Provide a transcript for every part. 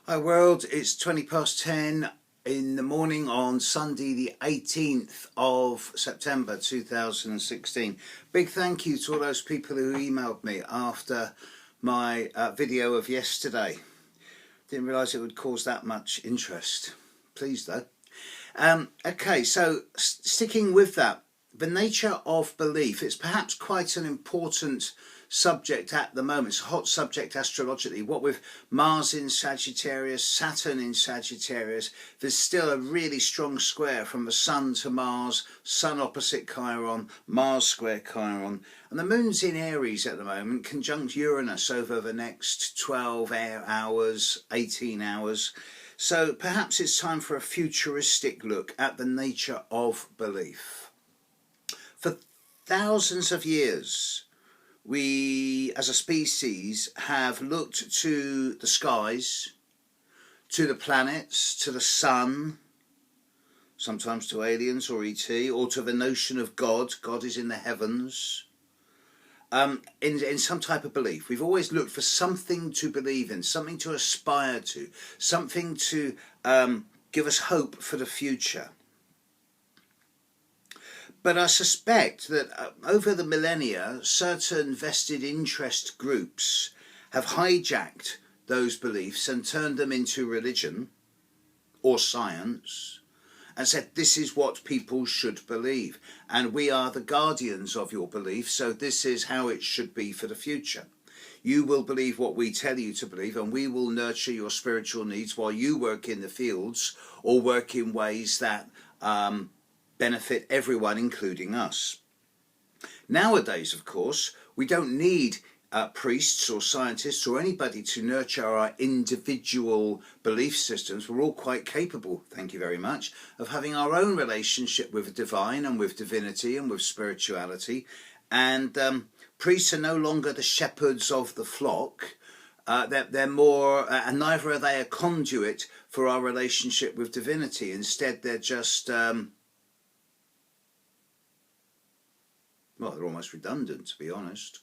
Hi world, it's 10 in the morning on Sunday the 18th of September 2016. Big thank you to all those people who emailed me after my video of yesterday. Didn't realise it would cause that much interest. Pleased though. Okay, so sticking with that, the nature of belief, it's perhaps quite an important subject at the moment. It's a hot subject astrologically. What with Mars in Sagittarius, Saturn in Sagittarius, there's still a really strong square from the Sun to Mars, Sun opposite Chiron, Mars square Chiron, and the Moon's in Aries at the moment, conjunct Uranus over the next 12 hours, 18 hours. So perhaps it's time for a futuristic look at the nature of belief. For thousands of years, we as a species have looked to the skies, to the planets, to the sun, sometimes to aliens or ET, or to the notion of God. God is in the heavens. In some type of belief. We've always looked for something to believe in, something to aspire to, something to give us hope for the future. But I suspect that over the millennia, certain vested interest groups have hijacked those beliefs and turned them into religion or science and said this is what people should believe, and we are the guardians of your belief, so this is how it should be for the future. You will believe what we tell you to believe, and we will nurture your spiritual needs while you work in the fields or work in ways that benefit everyone, including us. Nowadays, of course, we don't need priests or scientists or anybody to nurture our individual belief systems. We're all quite capable, thank you very much, of having our own relationship with the divine and with divinity and with spirituality. And priests are no longer the shepherds of the flock. They're more, and neither are they a conduit for our relationship with divinity. Instead, they're just well, they're almost redundant, to be honest.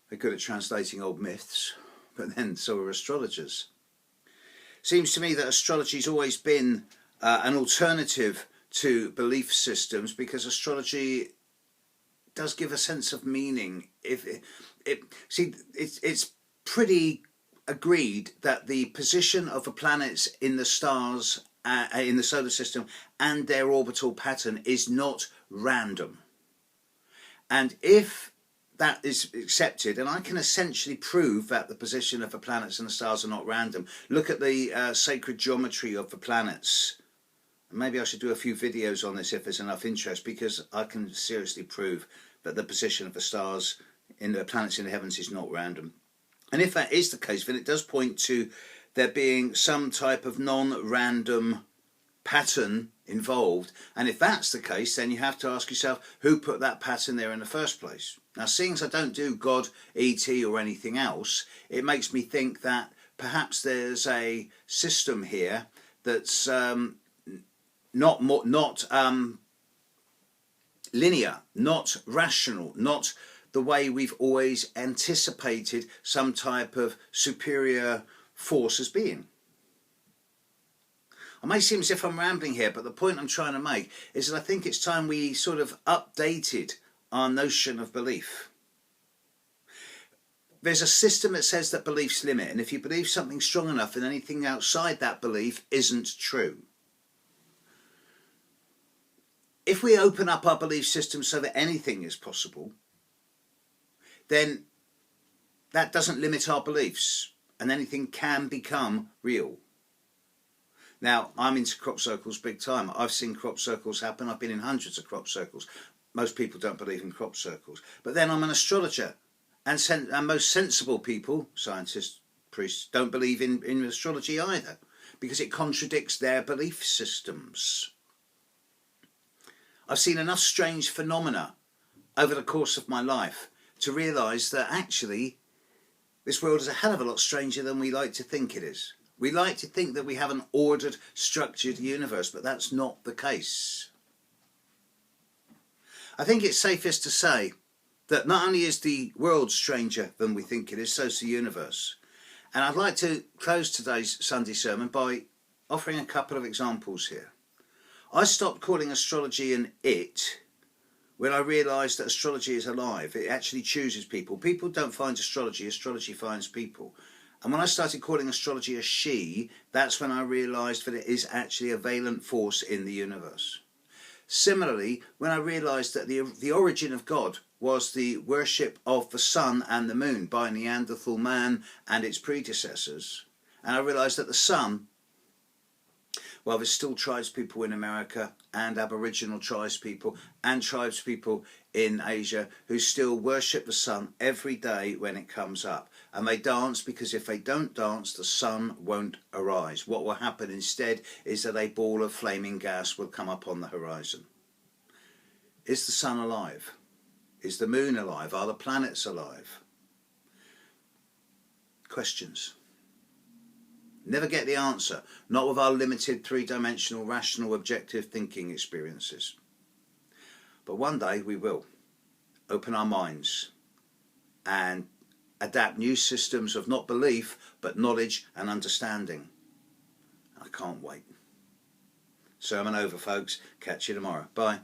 They're good at translating old myths, but then so are astrologers. Seems to me that astrology's always been an alternative to belief systems, because astrology does give a sense of meaning. It's pretty agreed that the position of the planets in the stars, in the solar system, and their orbital pattern is not random. And if that is accepted, and I can essentially prove that the position of the planets and the stars are not random. Look at the sacred geometry of the planets. Maybe I should do a few videos on this if there's enough interest, because I can seriously prove that the position of the stars in the planets in the heavens is not random. And if that is the case, then it does point to there being some type of non-random pattern involved, and if that's the case, then you have to ask yourself who put that pattern there in the first place. Now, seeing as I don't do God, ET or anything else, it makes me think that perhaps there's a system here that's not linear, not rational, not the way we've always anticipated some type of superior force as being. I may seem as if I'm rambling here, but the point I'm trying to make is that I think it's time we sort of updated our notion of belief. There's a system that says that beliefs limit, and if you believe something strong enough, then anything outside that belief isn't true. If we open up our belief system so that anything is possible, then that doesn't limit our beliefs, and anything can become real. Now, I'm into crop circles big time. I've seen crop circles happen. I've been in hundreds of crop circles. Most people don't believe in crop circles. But then I'm an astrologer. And most sensible people, scientists, priests, don't believe in astrology either, because it contradicts their belief systems. I've seen enough strange phenomena over the course of my life to realise that actually this world is a hell of a lot stranger than we like to think it is. We like to think that we have an ordered, structured universe, but that's not the case. I think it's safest to say that not only is the world stranger than we think it is, so is the universe. And I'd like to close today's Sunday sermon by offering a couple of examples here. I stopped calling astrology an it when I realised that astrology is alive. It actually chooses people. People don't find astrology, astrology finds people. And when I started calling astrology a she, that's when I realised that it is actually a valent force in the universe. Similarly, when I realised that the origin of God was the worship of the sun and the moon by Neanderthal man and its predecessors, and I realised that the sun, well, there's still tribes people in America and Aboriginal tribes people and tribes people in Asia who still worship the sun every day when it comes up. And they dance because if they don't dance, the sun won't arise. What will happen instead is that a ball of flaming gas will come up on the horizon. Is the sun alive? Is the moon alive? Are the planets alive? Questions. Never get the answer, not with our limited three-dimensional, rational, objective thinking experiences. But one day we will open our minds and adapt new systems of not belief, but knowledge and understanding. I can't wait. Sermon over, folks. Catch you tomorrow. Bye.